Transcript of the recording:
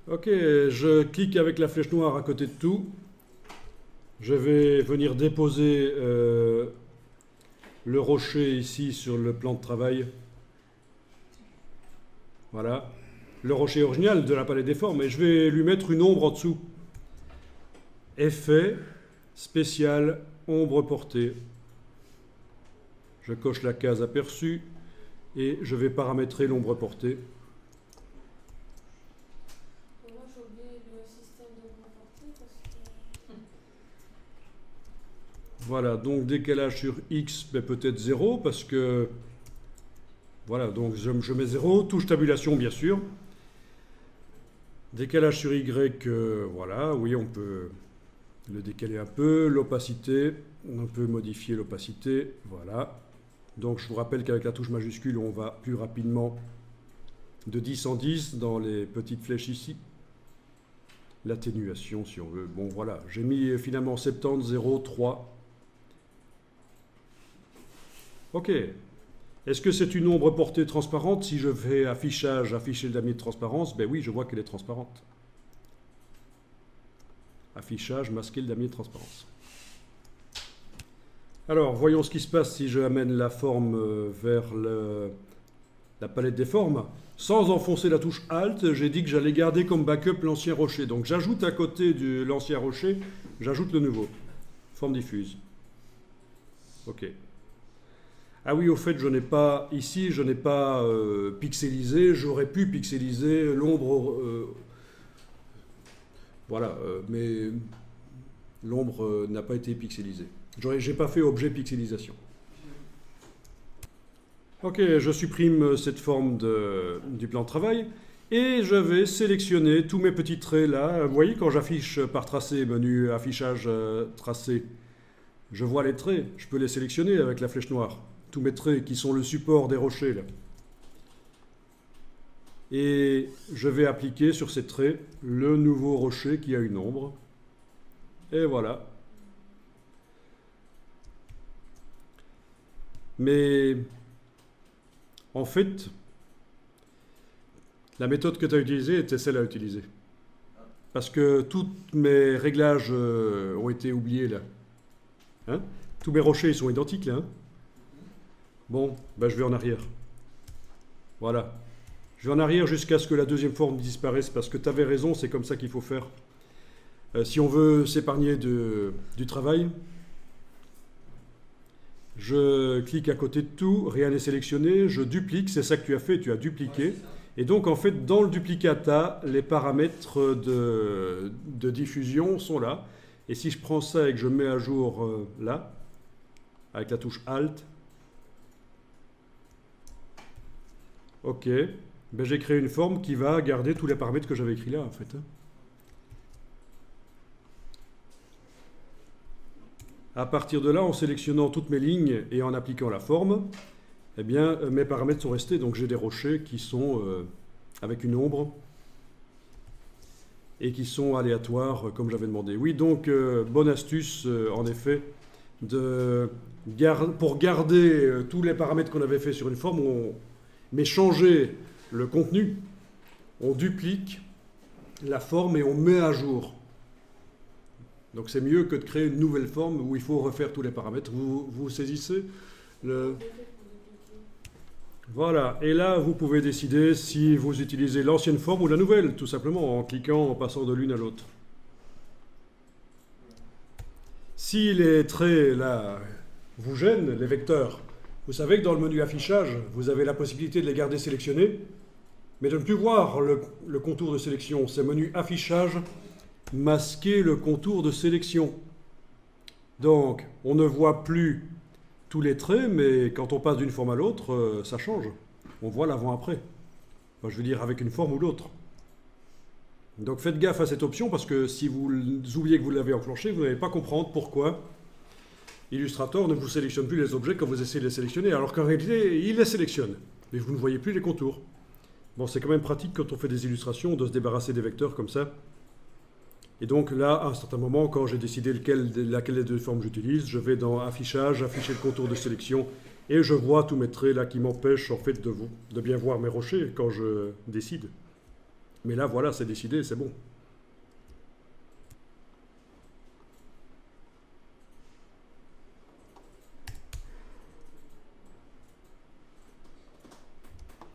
Ok, je clique avec la flèche noire à côté de tout. Je vais venir déposer le rocher ici sur le plan de travail. Voilà. Le rocher original de la palette des formes. Et je vais lui mettre une ombre en dessous. Effet, spécial, ombre portée. Je coche la case aperçue et je vais paramétrer l'ombre portée. Moi, j'ai oublié le système d'ombre portée parce que... Voilà, donc décalage sur X, ben peut-être 0 parce que... Voilà, donc je mets 0, touche tabulation bien sûr. Décalage sur Y, voilà, oui, on peut le décaler un peu. L'opacité, on peut modifier l'opacité, voilà. Donc je vous rappelle qu'avec la touche majuscule, on va plus rapidement de 10 en 10 dans les petites flèches ici. L'atténuation si on veut. Bon voilà, j'ai mis finalement 70, 0, 3. Ok. Est-ce que c'est une ombre portée transparente? Si je fais affichage, afficher le damier de transparence, ben oui, je vois qu'elle est transparente. Affichage, masquer le damier de transparence. Alors, voyons ce qui se passe si je amène la forme vers la palette des formes. Sans enfoncer la touche Alt, j'ai dit que j'allais garder comme backup l'ancien rocher. Donc j'ajoute à côté de l'ancien rocher, j'ajoute le nouveau. Forme diffuse. Ok. Ah oui, au fait, je n'ai pas, ici, je n'ai pas pixelisé. J'aurais pu pixeliser l'ombre. Voilà, mais l'ombre n'a pas été pixelisée. J'ai pas fait objet pixelisation. Ok, je supprime cette forme du plan de travail et je vais sélectionner tous mes petits traits là. Vous voyez, quand j'affiche par tracé, menu affichage tracé, je vois les traits. Je peux les sélectionner avec la flèche noire. Tous mes traits qui sont le support des rochers là. Et je vais appliquer sur ces traits le nouveau rocher qui a une ombre. Et voilà. Mais en fait, la méthode que tu as utilisée était celle à utiliser. Parce que tous mes réglages ont été oubliés là. Hein? Tous mes rochers ils sont identiques là. Hein? Bon, ben je vais en arrière. Voilà. Je vais en arrière jusqu'à ce que la deuxième forme disparaisse, parce que tu avais raison, c'est comme ça qu'il faut faire. Si on veut s'épargner du travail, je clique à côté de tout, rien n'est sélectionné, je duplique, c'est ça que tu as fait, tu as dupliqué. Et donc en fait, dans le duplicata, les paramètres de diffusion sont là. Et si je prends ça et que je mets à jour là, avec la touche Alt, ok, ben, j'ai créé une forme qui va garder tous les paramètres que j'avais écrits là en fait. À partir de là, en sélectionnant toutes mes lignes et en appliquant la forme, eh bien mes paramètres sont restés. Donc j'ai des rochers qui sont avec une ombre et qui sont aléatoires comme j'avais demandé. Oui, donc bonne astuce en effet, pour garder tous les paramètres qu'on avait fait sur une forme, mais changer le contenu, on duplique la forme et on met à jour. Donc c'est mieux que de créer une nouvelle forme où il faut refaire tous les paramètres. Vous saisissez le... Voilà, et là vous pouvez décider si vous utilisez l'ancienne forme ou la nouvelle, tout simplement en cliquant, en passant de l'une à l'autre. Si les traits là vous gênent, les vecteurs, vous savez que dans le menu affichage, vous avez la possibilité de les garder sélectionnés, mais de ne plus voir le contour de sélection. C'est menu affichage, masquer le contour de sélection. Donc, on ne voit plus tous les traits, mais quand on passe d'une forme à l'autre, ça change. On voit l'avant-après. Enfin, je veux dire, avec une forme ou l'autre. Donc, faites gaffe à cette option, parce que si vous oubliez que vous l'avez enclenchée, vous n'allez pas comprendre pourquoi Illustrator ne vous sélectionne plus les objets quand vous essayez de les sélectionner, alors qu'en réalité, il les sélectionne. Mais vous ne voyez plus les contours. Bon, c'est quand même pratique quand on fait des illustrations de se débarrasser des vecteurs comme ça. Et donc là, à un certain moment, quand j'ai décidé laquelle des deux formes j'utilise, je vais dans Affichage, afficher le contour de sélection, et je vois tous mes traits là qui m'empêchent en fait de bien voir mes rochers quand je décide. Mais là, voilà, c'est décidé, c'est bon.